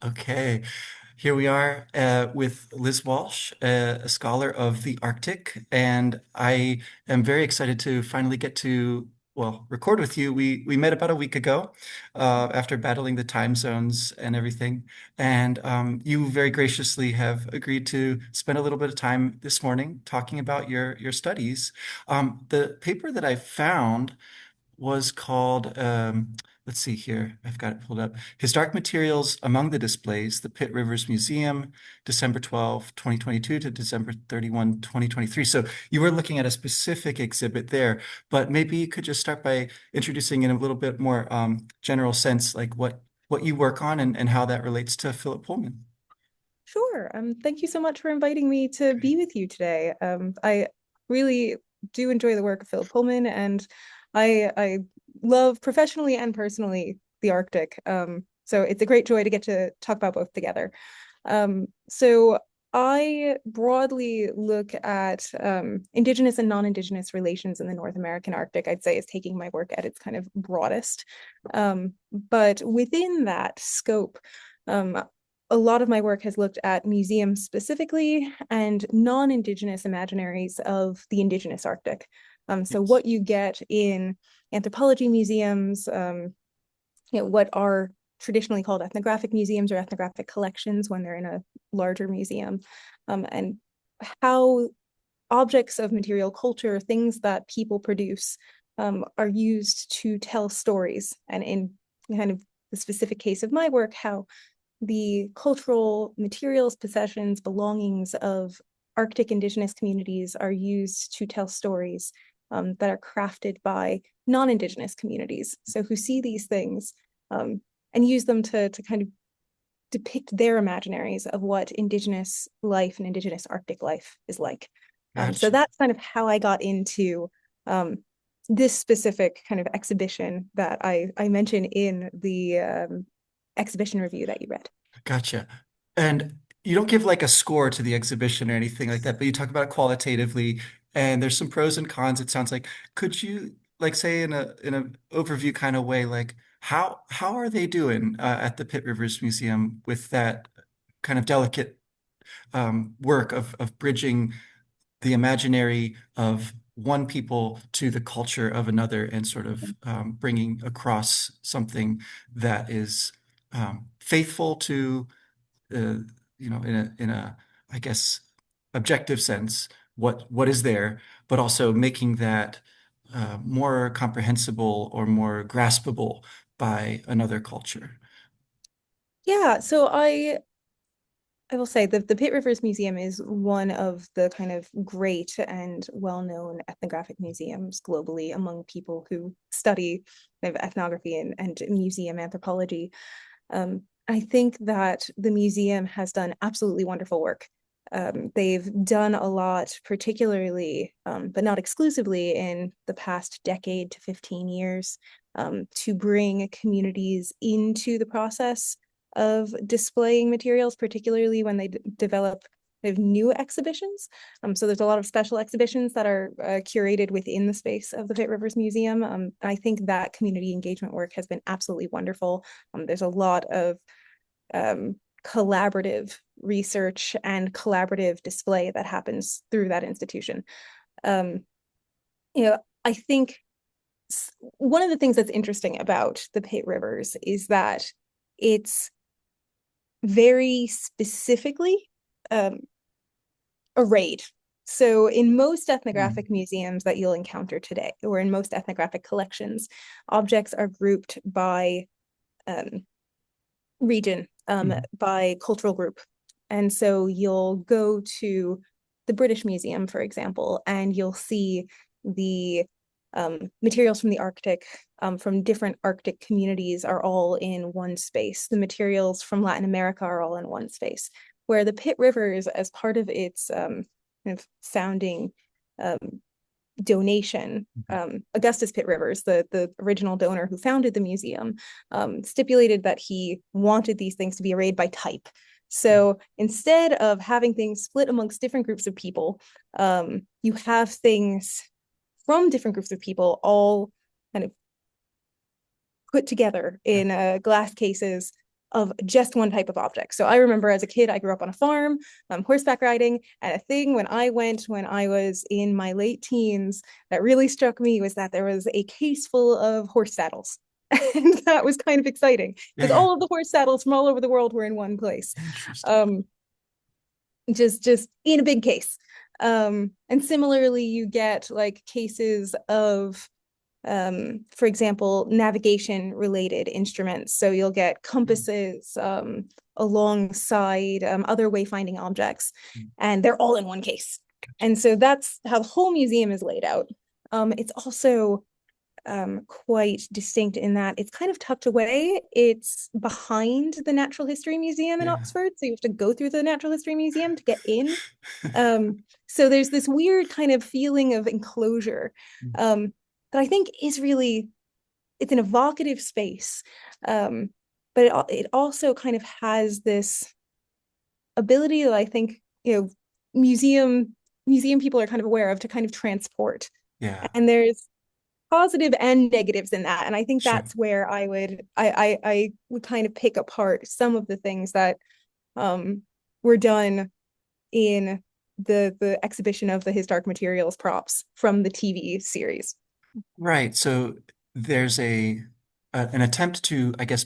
Okay, here we are with Liz Walsh, a scholar of the Arctic, and I am very excited to finally get to, well, record with you. We met about a week ago after battling the time zones and everything, and you very graciously have agreed to spend a little bit of time this morning talking about your studies. The paper that I found was called, let's see here, I've got it pulled up. Historic Materials Among the Displays, the Pitt Rivers Museum, December 12, 2022 to December 31, 2023. So you were looking at a specific exhibit there, but maybe you could just start by introducing in a little bit more general sense, like what you work on and how that relates to Philip Pullman. Sure. Thank you so much for inviting me to be with you today. I really do enjoy the work of Philip Pullman, and I love professionally and personally the Arctic. So it's a great joy to get to talk about both together. So I broadly look at Indigenous and non-Indigenous relations in the North American Arctic, I'd say is taking my work at its kind of broadest. But within that scope, um, a lot of my work has looked at museums specifically and non-Indigenous imaginaries of the Indigenous Arctic. So Yes. what you get in anthropology museums, what are traditionally called ethnographic museums or ethnographic collections when they're in a larger museum, and how objects of material culture, things that people produce, are used to tell stories. And in kind of the specific case of my work, how the cultural materials, possessions, belongings of Arctic Indigenous communities are used to tell stories that are crafted by non-Indigenous communities. So who see these things and use them to kind of depict their imaginaries of what Indigenous life and Indigenous Arctic life is like. So Gotcha. that's kind of how I got into um, this specific kind of exhibition that I mentioned in the exhibition review that you read. Gotcha. And you don't give like a score to the exhibition or anything like that, but you talk about it qualitatively, and there's some pros and cons, it sounds like. Could you like say in a overview kind of way, like how are they doing at the Pitt Rivers Museum with that kind of delicate work of bridging the imaginary of one people to the culture of another and sort of bringing across something that is faithful to uh, in a, I guess, objective sense, what is there, but also making that more comprehensible or more graspable by another culture. Yeah, so I will say that the Pitt Rivers Museum is one of the kind of great and well-known ethnographic museums globally among people who study kind of ethnography and museum anthropology. I think that the museum has done absolutely wonderful work. They've done a lot, particularly, but not exclusively, in the past decade to 15 years, to bring communities into the process of displaying materials, particularly when they develop kind of new exhibitions. So there's a lot of special exhibitions that are curated within the space of the Pitt Rivers Museum. I think that community engagement work has been absolutely wonderful. There's a lot of collaborative research and collaborative display that happens through that institution. Um, I think one of the things that's interesting about the Pitt Rivers is that it's very specifically um, arrayed. So, in most Mm. ethnographic museums that you'll encounter today, or in most ethnographic collections, objects are grouped by um, region, Mhm. by cultural group. And so you'll go to the British Museum, for example, and you'll see the materials from the Arctic, from different Arctic communities, are all in one space. The materials from Latin America are all in one space. Where the Pitt Rivers, as part of its kind of founding um, donation, Augustus Pitt Rivers, the original donor who founded the museum, stipulated that he wanted these things to be arrayed by type. So instead of having things split amongst different groups of people, you have things from different groups of people all kind of put together in glass cases of just one type of object. So I remember as a kid, I grew up on a farm, horseback riding, and a thing when I went when I was in my late teens that really struck me was that there was a case full of horse saddles. And that was kind of exciting Yeah, because yeah. all of the horse saddles from all over the world were in one place. Interesting. Um, just in a big case. And similarly, you get like cases of for example, navigation related instruments. So you'll get Mm, compasses alongside other wayfinding objects, mm. and they're all in one case. And so that's how the whole museum is laid out. It's also quite distinct in that it's kind of tucked away. It's behind the Natural History Museum in Yeah. Oxford, so you have to go through the Natural History Museum to get in. So there's this weird kind of feeling of enclosure um, that I think is really it's an evocative space, but it also kind of has this ability that I think museum people are kind of aware of to kind of transport. Yeah, And there's positive and negatives in that, and I think sure. that's where I would kind of pick apart some of the things that um, were done in the exhibition of the His Dark Materials props from the TV series. Right. So there's an attempt to, I guess,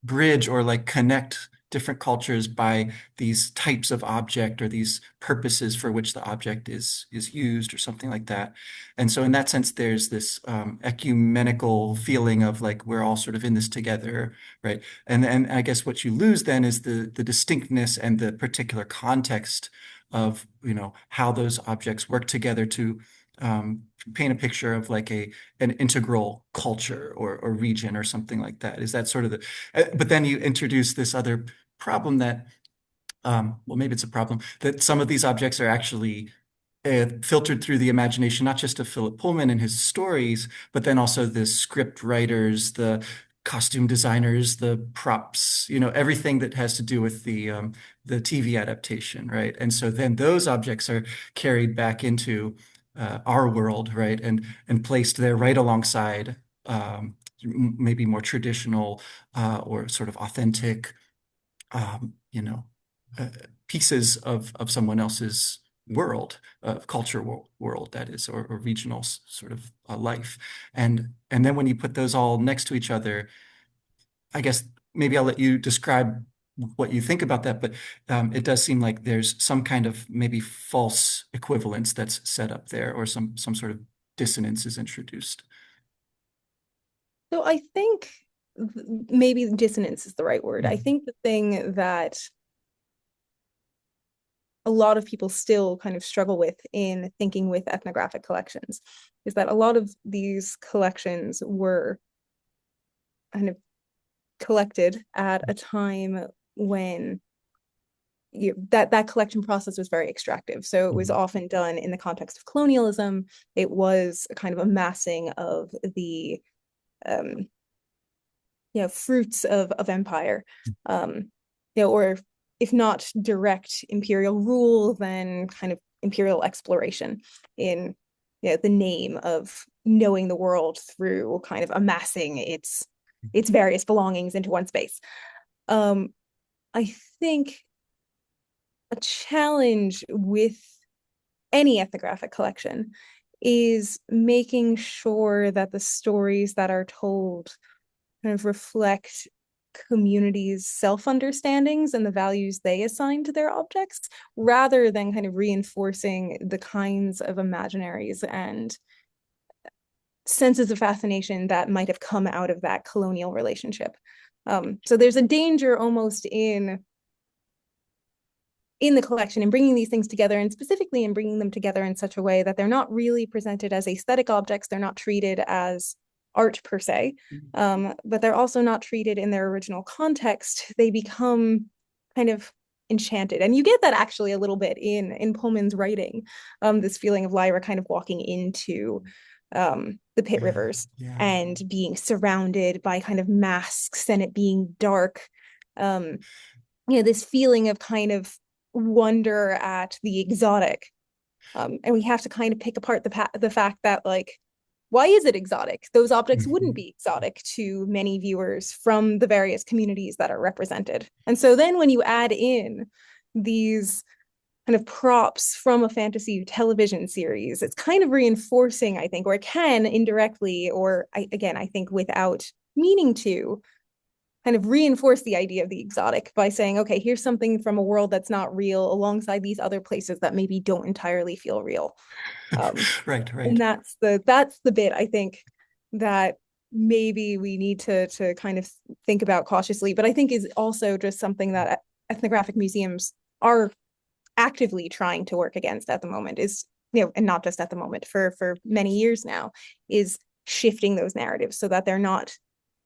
bridge or like connect different cultures by these types of object or these purposes for which the object is used or something like that. And so in that sense, there's this ecumenical feeling of like we're all sort of in this together, right? And I guess what you lose then is the distinctness and the particular context of, how those objects work together to paint a picture of like an integral culture or region or something like that. Is that sort of but then you introduce this other problem that, well, maybe it's a problem that some of these objects are actually filtered through the imagination, not just of Philip Pullman and his stories, but then also the script writers, the costume designers, the props, everything that has to do with the TV adaptation, right? And so then those objects are carried back into our world, right, and placed there right alongside maybe more traditional or sort of authentic um, you know, uh, pieces of someone else's world, culture world that is, or regional sort of life. And then when you put those all next to each other, I guess maybe I'll let you describe what you think about that, but it does seem like there's some kind of maybe false equivalence that's set up there, or some sort of dissonance is introduced. So I think maybe dissonance is the right word. I Mhm. think the thing that a lot of people still kind of struggle with in thinking with ethnographic collections is that a lot of these collections were kind of collected at a time when that collection process was very extractive. So it was Mhm. often done in the context of colonialism. It was a kind of amassing of the um, fruits of empire, um, or if not direct imperial rule, then kind of imperial exploration in the name of knowing the world through kind of amassing its various belongings into one space. Um, I think a challenge with any ethnographic collection is making sure that the stories that are told kind of reflect communities' self-understandings and the values they assign to their objects, rather than kind of reinforcing the kinds of imaginaries and senses of fascination that might have come out of that colonial relationship. So there's a danger almost in the collection and bringing these things together, and specifically in bringing them together in such a way that they're not really presented as aesthetic objects. They're not treated as art per se, but they're also not treated in their original context. They become kind of enchanted, and you get that actually a little bit in Pullman's writing. This feeling of Lyra kind of walking into the pit Yeah, rivers yeah. and being surrounded by kind of masks and it being dark. Um, this feeling of kind of wonder at the exotic. And we have to kind of pick apart the fact that like why is it exotic? Those objects wouldn't Mhm. be exotic to many viewers from the various communities that are represented. And so then when you add in these kind of props from a fantasy television series, it's kind of reinforcing, I think, or it can indirectly, or again, I think without meaning to, kind of reinforce the idea of the exotic by saying, okay, here's something from a world that's not real alongside these other places that maybe don't entirely feel real. Um, Right, and right. that's the bit I think that maybe we need to kind of think about cautiously, but I think is also just something that ethnographic museums are actively trying to work against at the moment is, and not just at the moment, for many years now, is shifting those narratives so that they're not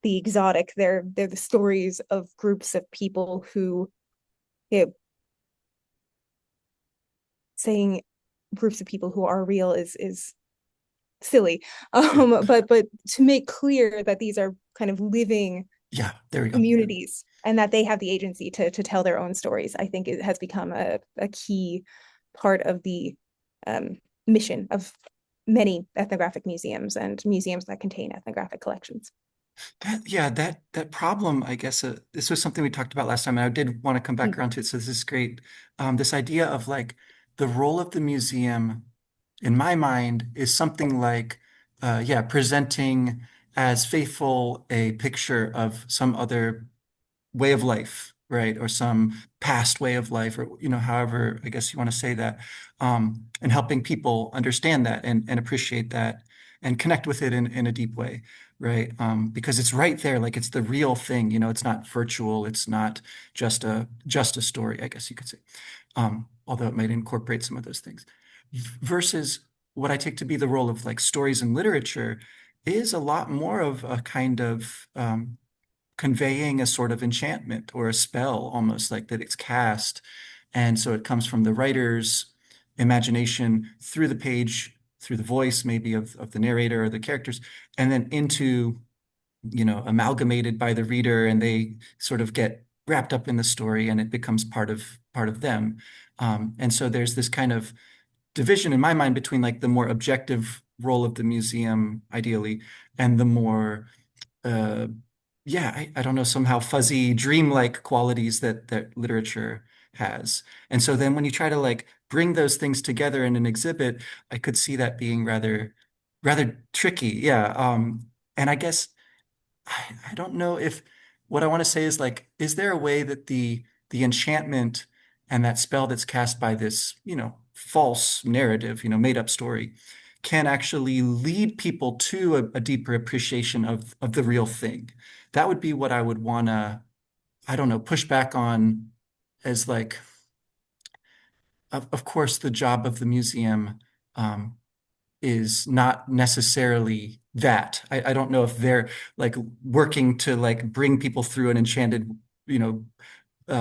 the exotic, they're the stories of groups of people who, you know, saying groups of people who are real is silly. Yeah. But to make clear that these are kind of living Yeah, there we go. communities and that they have the agency to tell their own stories, I think it has become a key part of the mission of many ethnographic museums and museums that contain ethnographic collections. Yeah, that problem, I guess, this was something we talked about last time, and I did want to come back Mm. around to it, so this is great. This idea of like the role of the museum, in my mind, is something like, yeah, presenting as faithful a picture of some other way of life, right? Or some past way of life, or however I guess you want to say that, and helping people understand that and appreciate that and connect with it in a deep way, right? Because it's right there, like it's the real thing, it's not virtual, it's not just a story, I guess you could say. Although it might incorporate some of those things. Versus what I take to be the role of like stories and literature is a lot more of a kind of conveying a sort of enchantment or a spell almost like that it's cast. And so it comes from the writer's imagination through the page, through the voice maybe of the narrator or the characters, and then into, amalgamated by the reader and they sort of get wrapped up in the story and it becomes part of them. And so there's this kind of division in my mind between like the more objective role of the museum, ideally, and the more uh, yeah, I don't know, somehow fuzzy, dreamlike qualities that literature has. And so then when you try to like bring those things together in an exhibit, I could see that being rather tricky. Yeah. And I guess I don't know if what I want to say is like, is there a way that the enchantment and that spell that's cast by this, false narrative, made up story, can actually lead people to a deeper appreciation of the real thing? That would be what I would want to, I don't know, push back on as like, of course, the job of the museum. Um, is not necessarily that. I don't know if they're like working to like bring people through an enchanted, you know,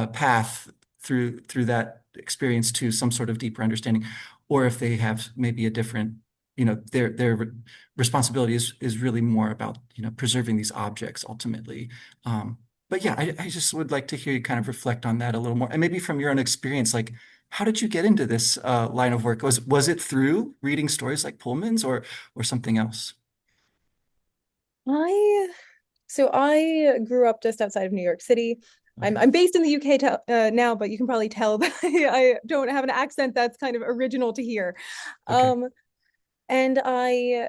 path through that experience to some sort of deeper understanding, or if they have maybe a different, their responsibility is really more about, preserving these objects ultimately. But yeah, I just would like to hear you kind of reflect on that a little more, and maybe from your own experience, like how did you get into this line of work? Was it through reading stories like Pullman's or something else? I So I grew up just outside of New York City. I'm Okay. I'm based in the UK now, but you can probably tell that I don't have an accent that's kind of original to here. Okay. Um, and I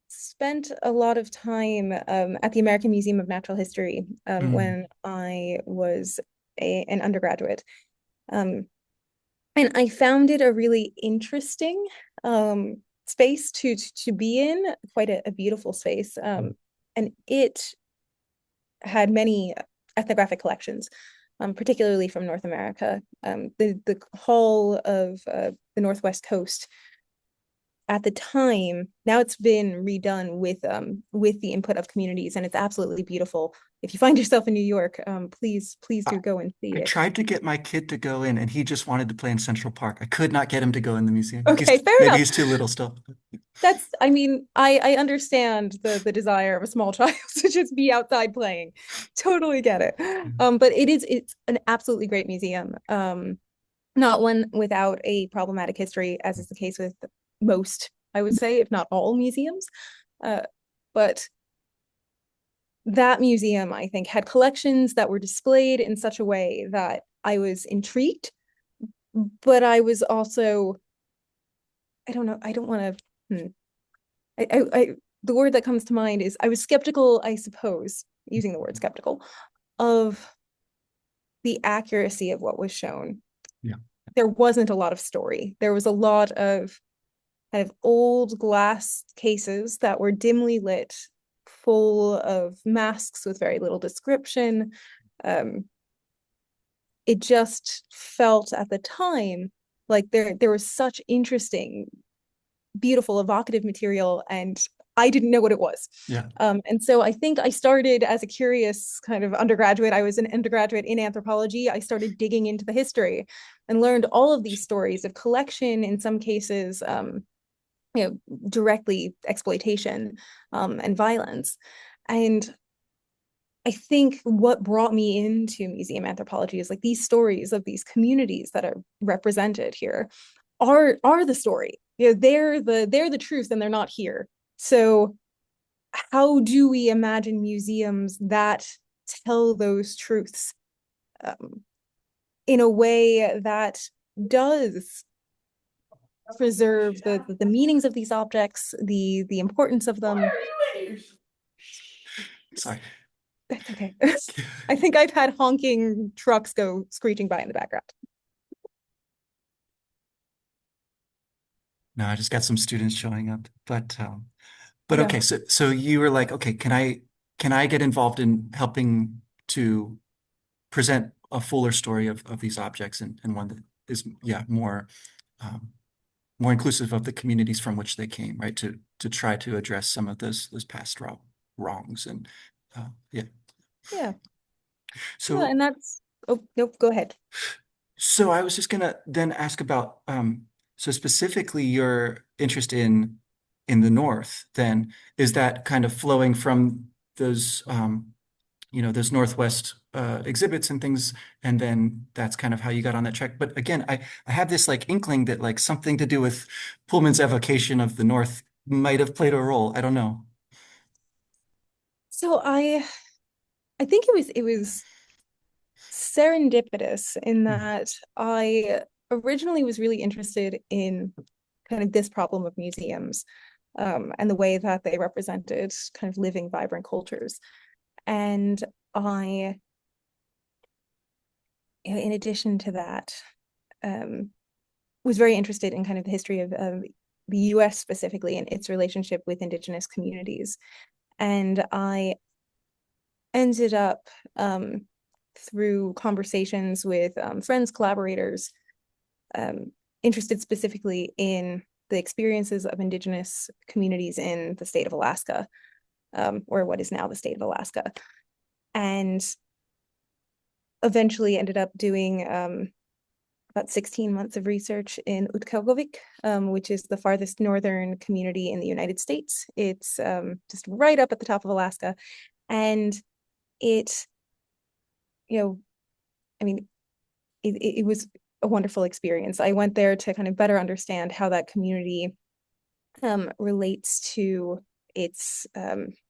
spent a lot of time at the American Museum of Natural History Mm, when I was an undergraduate. Um, and I found it a really interesting space to be in, quite a beautiful space. And it had many ethnographic collections, particularly from North America. The whole of the Northwest Coast at the time, now it's been redone with the input of communities, and it's absolutely beautiful. If you find yourself in New York, please I, do go and see I it. tried to get my kid to go in, and he just wanted to play in Central Park. I could not get him to go in the museum. Okay, fair Maybe enough. he's too little still. That's, I mean, I understand the desire of a small child to just be outside playing. Totally get it. But it's an absolutely great museum. Not one without a problematic history, as is the case with most, I would say, if not all museums. But that museum, I think, had collections that were displayed in such a way that I was intrigued, but I was also, I don't know, I don't want to, the word that comes to mind is I was skeptical, I suppose, using the word skeptical, of the accuracy of what was shown. Yeah. There wasn't a lot of story. There was a lot of kind of old glass cases that were dimly lit, full of masks with very little description. Um, it just felt at the time like there was such interesting, beautiful, evocative material, and I didn't know what it was. Yeah. And so I think I started as a curious kind of undergraduate. I was an undergraduate in anthropology. I started digging into the history and learned all of these stories of collection, in some cases, directly exploitation and violence. And I think what brought me into museum anthropology is like these stories of these communities that are represented here are the story. They're the truth, and they're not here. So how do we imagine museums that tell those truths um, in a way that does preserve the meanings of these objects, the importance of them? Sorry. That's okay. I think I've had honking trucks go screeching by in the background. No, I just got some students showing up, but Yeah. okay. So you were like, okay, can I get involved in helping to present a fuller story of these objects and one that is, yeah, um, more inclusive of the communities from which they came, right? To try to address some of those past wrongs and yeah. Yeah. Yeah. So And that's, oh, nope, go ahead. so I was just gonna then ask about so specifically your interest in the North, then is that kind of flowing from those those Northwest exhibits and things, and then that's kind of how you got on that track. But again, I have this like inkling that like something to do with Pullman's evocation of the North might have played a role. I don't know. So I think it was serendipitous in Mhm. that I originally was really interested in kind of this problem of museums and the way that they represented kind of living, vibrant cultures. And I, in addition to that, um, was very interested in kind of the history of the US specifically and its relationship with Indigenous communities. And I ended up through conversations with friends, collaborators, um, interested specifically in the experiences of Indigenous communities in the state of Alaska, or what is now the state of Alaska, and eventually ended up doing about 16 months of research in Utqiagvik, which is the farthest northern community in the United States. It's just right up at the top of Alaska. And it, you know, I mean, it was a wonderful experience. I went there to kind of better understand how that community relates to its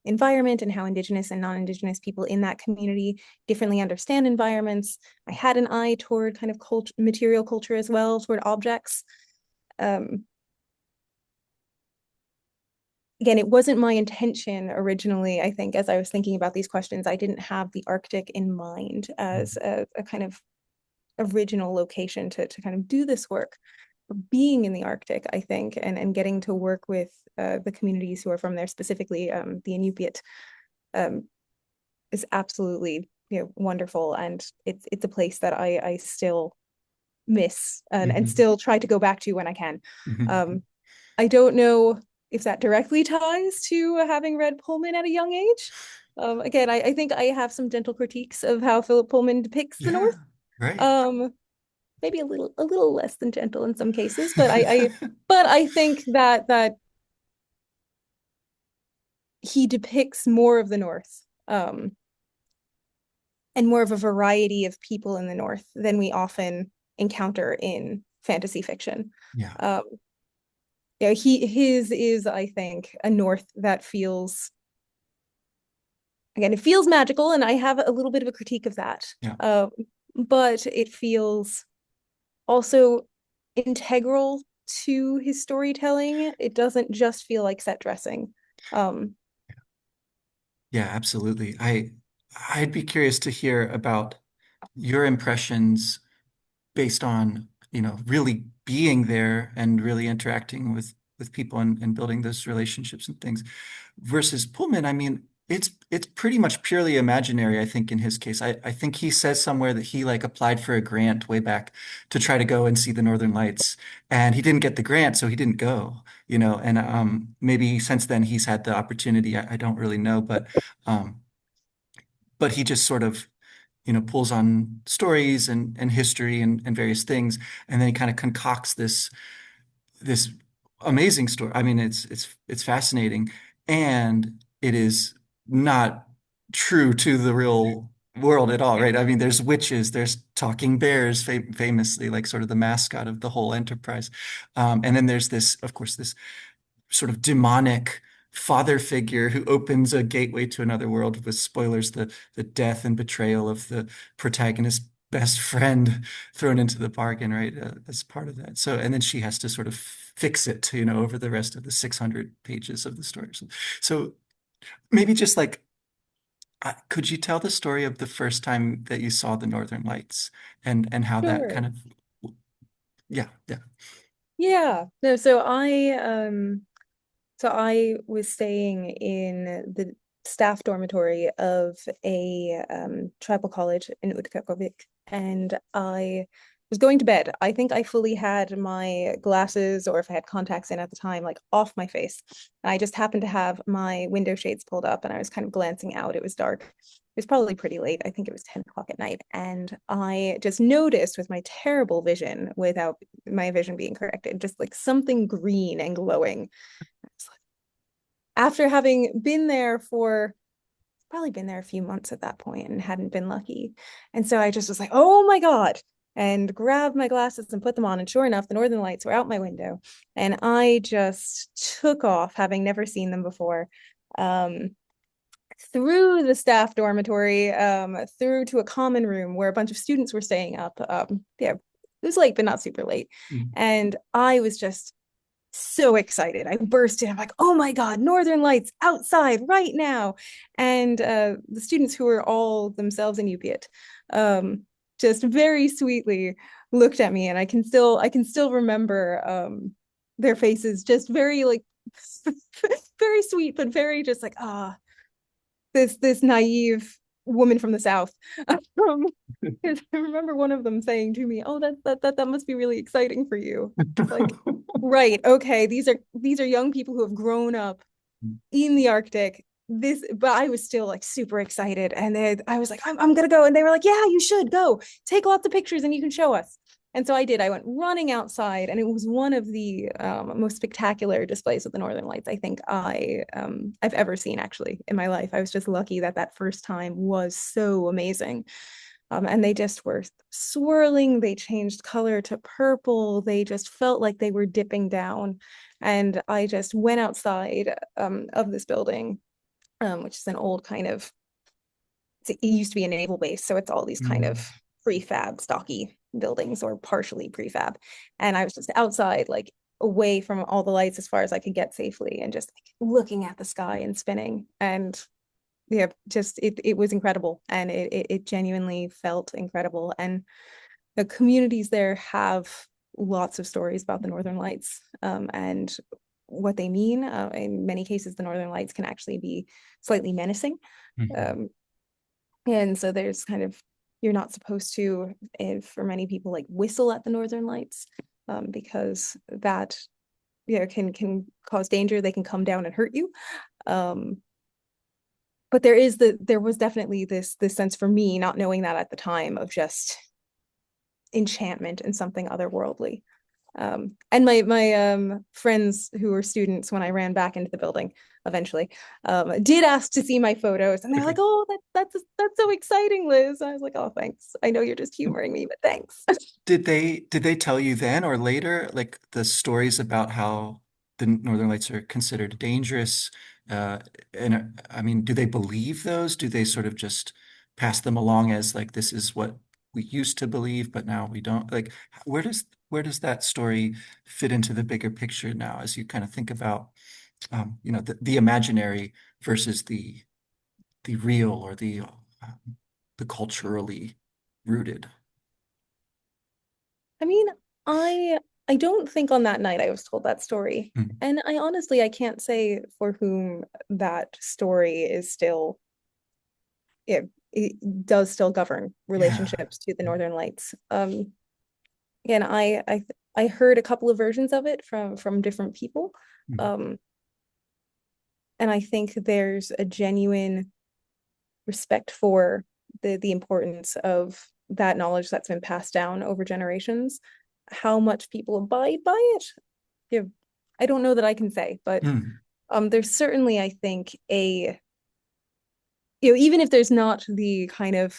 environment and how Indigenous and non-Indigenous people in that community differently understand environments. I had an eye toward kind of material culture as well, toward objects. Um, Again, it wasn't my intention originally. I think as I was thinking about these questions, I didn't have the Arctic in mind as a kind of original location to kind of do this work. But being in the Arctic, I think, and getting to work with the communities who are from there, specifically the Inupiat, um, is absolutely wonderful, and it's a place that I still miss and Mhm. still try to go back to when I can. Mhm. Um, I don't know if that directly ties to having read Pullman at a young age. Again, I think I have some gentle critiques of how Philip Pullman depicts the Yeah, North. right. Um, Maybe a little less than gentle in some cases, but I think that he depicts more of the North, and more of a variety of people in the North than we often encounter in fantasy fiction. Yeah. Um, his is, I think, a north that feels, again, it feels magical, and I have a little bit of a critique of that. Yeah. Uh, but it feels also integral to his storytelling. It doesn't just feel like set dressing. Um, Yeah, absolutely. I'd be curious to hear about your impressions based on, really being there and really interacting with people and building those relationships and things versus Pullman. I mean, it's pretty much purely imaginary, I think, in his case. I think he says somewhere that he like applied for a grant way back to try to go and see the Northern Lights, and he didn't get the grant, so he didn't go, and maybe since then he's had the opportunity. I don't really know, um but he just sort of pulls on stories and history and various things, and then he kind of concocts this amazing story. I mean, it's fascinating, and it is not true to the real world at all, right? I mean, there's witches, there's talking bears, famously, like sort of the mascot of the whole enterprise, and then there's this, of course, this sort of demonic father figure who opens a gateway to another world with spoilers, the death and betrayal of the protagonist's best friend thrown into the bargain, right? As part of that. So, and then she has to sort of fix it, over the rest of the 600 pages of the story. So maybe just like, could you tell the story of the first time that you saw the Northern Lights and how that sure. kind of, yeah, yeah. Yeah. No, so I was staying in the staff dormitory of a tribal college in Utrecht, and I was going to bed. I think I fully had my glasses, or if I had contacts in at the time, like off my face. And I just happened to have my window shades pulled up, and I was kind of glancing out. It was dark. It was probably pretty late. I think it was 10 o'clock at night. And I just noticed with my terrible vision, without my vision being corrected, just like something green and glowing after having been there for probably been there a few months at that point and hadn't been lucky. And so I just was like, oh my God, and grabbed my glasses and put them on. And sure enough, the Northern Lights were out my window. And I just took off, having never seen them before, um, through the staff dormitory, through to a common room where a bunch of students were staying up. Yeah, it was late, but not super late. Mm. And I was just so excited. I burst in. I'm like, oh my God, Northern Lights outside right now. And the students, who were all themselves Inupiat, just very sweetly looked at me, and I can still remember their faces, just very like very sweet, but very just like, this naive woman from the South. Um, I remember one of them saying to me, "Oh, that must be really exciting for you." Like, right, okay, these are young people who have grown up in the Arctic. But I was still like super excited, and I was like, I'm gonna go, and they were like, "Yeah, you should go. Take lots of pictures, and you can show us." And so I did. I went running outside, and it was one of the most spectacular displays of the Northern Lights I think I've ever seen, actually, in my life. I was just lucky that that first time was so amazing. And they just were swirling. They changed color to purple. They just felt like they were dipping down. And I just went outside of this building, which is an old kind of, it used to be a naval base. So it's all these kind Mm. of prefab, stocky buildings, or partially prefab. And I was just outside, like away from all the lights as far as I could get safely, and just like looking at the sky and spinning. And yeah, just it was incredible, and it genuinely felt incredible. And the communities there have lots of stories about the Northern Lights, and what they mean. In many cases, the Northern Lights can actually be slightly menacing, Mhm. um, and so there's kind of, you're not supposed to, for many people, like whistle at the Northern Lights, because that, can cause danger. They can come down and hurt you. Um, but there was definitely this sense for me, not knowing that at the time, of just enchantment and something otherworldly. And my friends who were students, when I ran back into the building eventually, did ask to see my photos, and they're like, Okay. "Oh, that's so exciting, Liz." And I was like, "Oh, thanks. I know you're just humoring me, but thanks." Did they tell you then or later like the stories about how the Northern Lights are considered dangerous. Uh, and I mean, do they believe those? Do they sort of just pass them along as like this is what we used to believe, but now we don't? Like, where does that story fit into the bigger picture now, as you kind of think about the imaginary versus the real or the culturally rooted? I mean, I I don't think on that night I was told that story. Mm. And I honestly I can't say for whom that story is still it does still govern Yeah. relationships to the Northern Lights. Again, I heard a couple of versions of it from different people. Mm. Um, and I think there's a genuine respect for the importance of that knowledge that's been passed down over generations. How much people abide by it, yeah, I don't know that I can say, but Mm. there's certainly, I think, even if there's not the kind of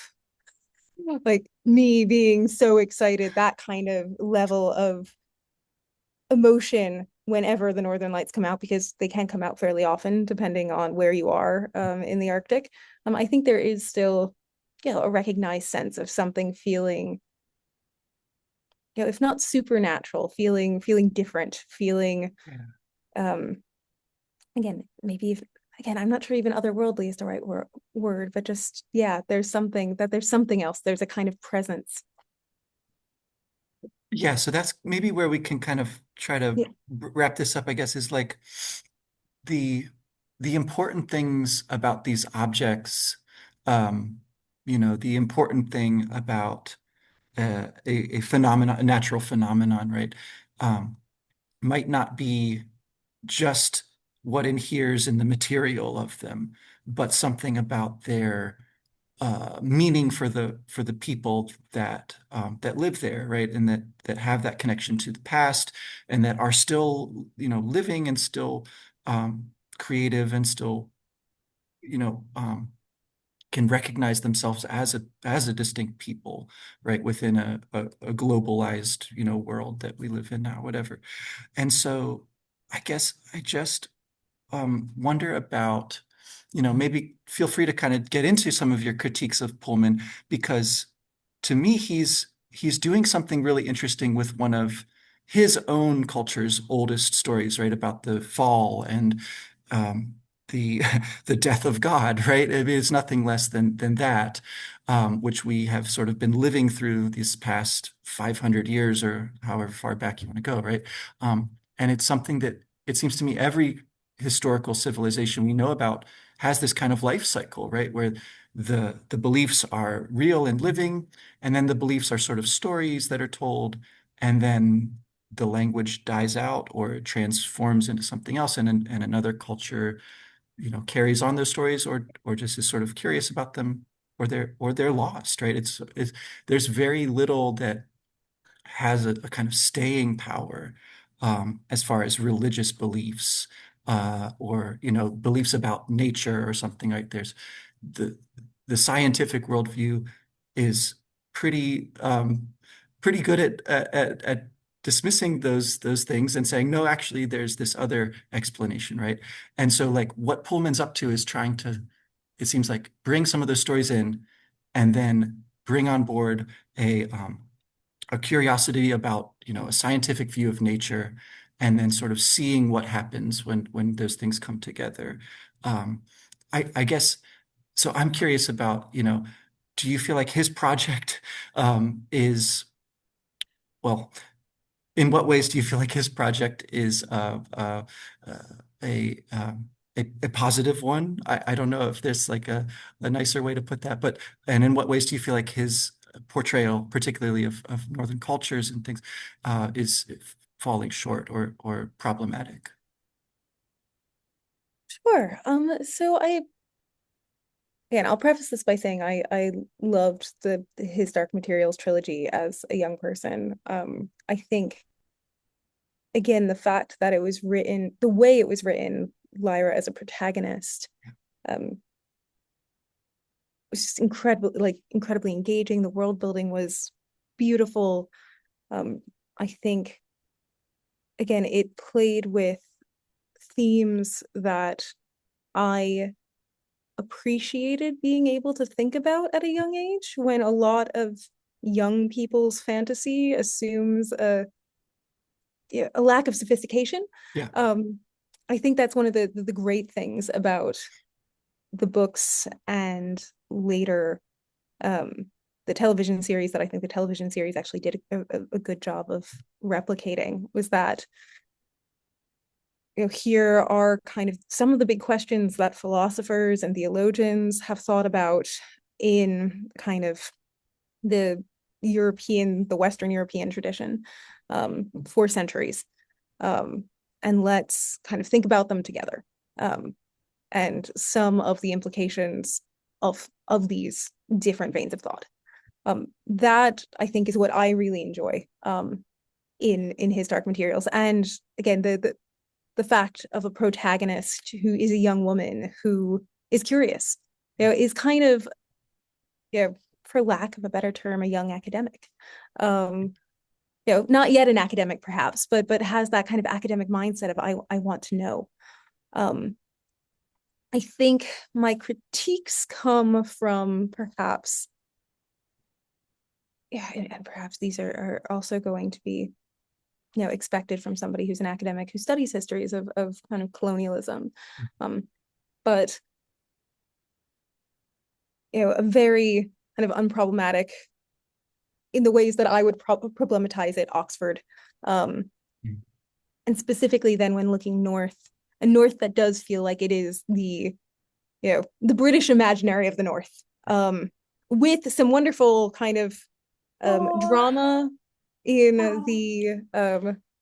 like me being so excited, that kind of level of emotion whenever the Northern Lights come out, because they can come out fairly often depending on where you are in the Arctic. I think there is still, a recognized sense of something feeling, if not supernatural, feeling different, feeling Yeah. um again, maybe again, I'm not sure even otherworldly is the right word, but just yeah, there's something else. There's a kind of presence. Yeah, so that's maybe where we can kind of try to Yeah. wrap this up, I guess, is like the the important things about these objects, um, the important thing about a phenomenon, a natural phenomenon, right? Um, might not be just what inheres in the material of them, but something about their meaning for the people that live there, right? And that have that connection to the past and that are still, living and still creative and still, you know, um, can recognize themselves as a distinct people, right, within a globalized, world that we live in now, whatever. And so I guess I just wonder about, maybe feel free to kind of get into some of your critiques of Pullman, because to me, he's doing something really interesting with one of his own culture's oldest stories, right, about the fall and um, the the death of God, right? I mean, it's nothing less than that, which we have sort of been living through these past 500 years or however far back you want to go, right? And it's something that it seems to me every historical civilization we know about has this kind of life cycle, right? Where the beliefs are real and living, and then the beliefs are sort of stories that are told, and then the language dies out or transforms into something else, and another culture, carries on those stories or just is sort of curious about them, or they're lost, right? It's there's very little that has a kind of staying power as far as religious beliefs or beliefs about nature or something like the the scientific worldview is pretty pretty good at dismissing those things and saying no, actually there's this other explanation, right? And so like what Pullman's up to is trying to, it seems like, bring some of those stories in and then bring on board a curiosity about, a scientific view of nature, and then sort of seeing what happens when those things come together. Um, I guess so. I'm curious about, do you feel like his project is, well, in what ways do you feel like his project is uh, a, um, a positive one? I don't know if there's like a nicer way to put that, but and in what ways do you feel like his portrayal, particularly of Northern cultures and things, is falling short or problematic? Sure. So I'll preface this by saying I loved the his Dark Materials trilogy as a young person. I think again the fact that it was written the way it was written, Lyra as a protagonist, um, was just incredibly engaging. The world building was beautiful. I think again it played with themes that I appreciated being able to think about at a young age, when a lot of young people's fantasy assumes a lack of sophistication. Yeah. Um, I think that's one of the great things about the books and later um, the television series, that I think the television series actually did a good job of replicating, was that here are kind of some of the big questions that philosophers and theologians have thought about in kind of the Western European tradition for centuries. Um, and let's kind of think about them together. And some of the implications of these different veins of thought. That I think is what I really enjoy in his Dark Materials. And again, the fact of a protagonist who is a young woman who is curious, is kind of, for lack of a better term, a young academic. Um, not yet an academic perhaps, but has that kind of academic mindset of I want to know. Um, I think my critiques come from perhaps, yeah, and perhaps these are also going to be, expected from somebody who's an academic who studies histories of kind of colonialism. But a very kind of unproblematic, in the ways that I would problematize it, Oxford. Um, Mm. and specifically then when looking north, a north that does feel like it is the British imaginary of the north, with some wonderful kind of drama in the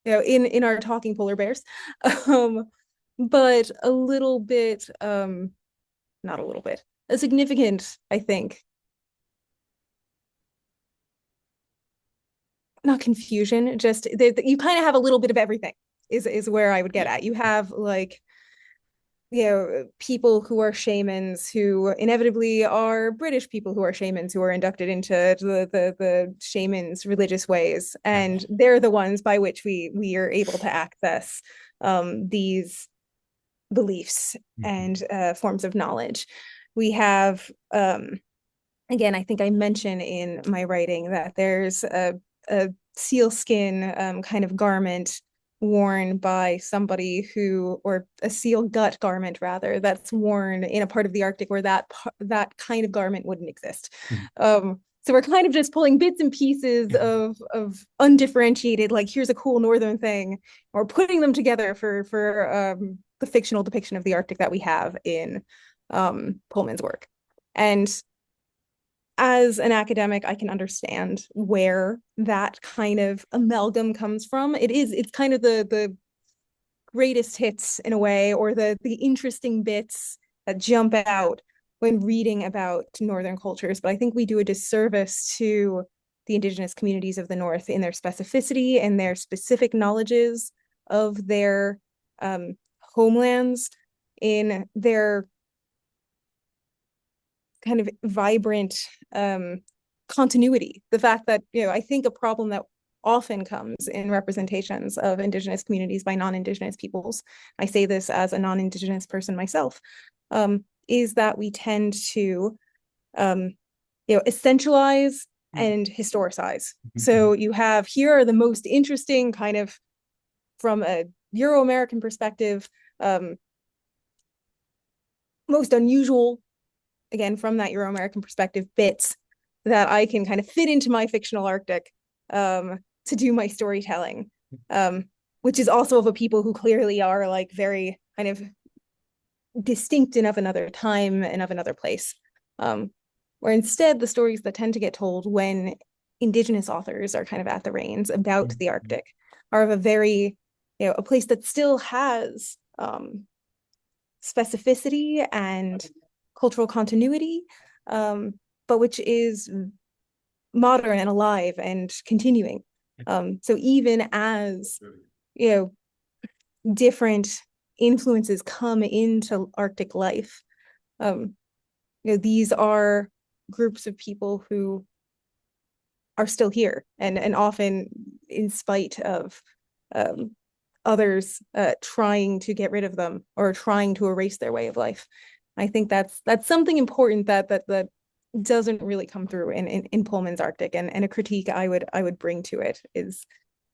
in our talking polar bears, um, but a little bit, not a little bit, a significant, I think, not confusion, just you kind of have a little bit of everything. Is where I would get at. You have like, people who are shamans, who inevitably are British people who are shamans, who are inducted into the shamans' religious ways, Yeah. and they're the ones by which we are able to access these beliefs Mhm. and forms of knowledge. We have, again, I think I mention in my writing that there's a sealskin kind of garment worn by somebody who, or a seal gut garment rather, that's worn in a part of the Arctic where that kind of garment wouldn't exist. Mhm. So we're kind of just pulling bits and pieces of undifferentiated, like here's a cool northern thing, or putting them together for the fictional depiction of the Arctic that we have in Pullman's work. And as an academic, I can understand where that kind of amalgam comes from. It's kind of the greatest hits in a way, or the interesting bits that jump out when reading about Northern cultures. But I think we do a disservice to the Indigenous communities of the North in their specificity and their specific knowledges of their homelands, in their kind of vibrant continuity. The fact that, I think a problem that often comes in representations of Indigenous communities by non-Indigenous peoples, I say this as a non-Indigenous person myself, is that we tend to, essentialize and historicize. Mhm. So you have, here are the most interesting kind of, from a Euro-American perspective, most unusual, again, from that Euro-American perspective, bits that I can kind of fit into my fictional Arctic to do my storytelling, which is also of a people who clearly are like very kind of distinct and of another time and of another place. Where instead the stories that tend to get told when Indigenous authors are kind of at the reins about the Mhm. Arctic are of a very, a place that still has specificity and cultural continuity, but which is modern and alive and continuing. So even as, you know different influences come into Arctic life, um, these are groups of people who are still here, and often in spite of, um, others trying to get rid of them or trying to erase their way of life. I think that's something important that doesn't really come through in Pullman's Arctic, and a critique I would bring to it is,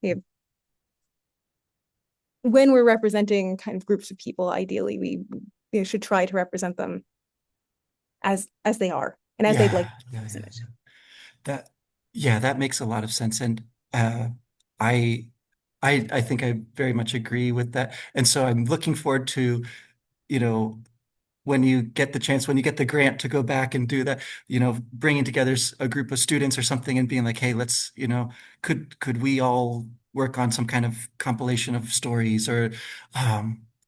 you know, when we're representing kind of groups of people, ideally we should try to represent them as they are and as they'd Yeah, like to be yeah, yeah, represented. yeah. That, yeah, that makes a lot of sense. And I, I think I very much agree with that. And so I'm looking forward to, you know, when you get the chance, when you get the grant to go back and do that, bringing together a group of students or something and being like, hey, let's, could we all work on some kind of compilation of stories, or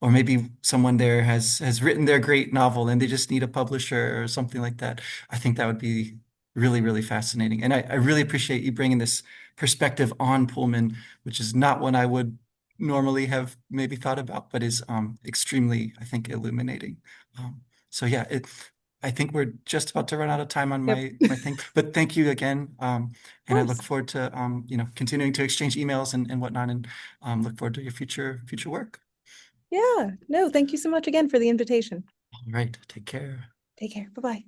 maybe someone there has written their great novel and they just need a publisher or something like that. I think that would be really, really fascinating. And I really appreciate you bringing this perspective on Pullman, which is not one I would normally have maybe thought about, but is extremely, I think, illuminating. Um, so yeah, I think we're just about to run out of time on Yep. my thing, but thank you again. Of And I look course. forward to, continuing to exchange emails and whatnot, and look forward to your future work. Yeah. No, thank you so much again for the invitation. All right, take care. Take care. Bye-bye.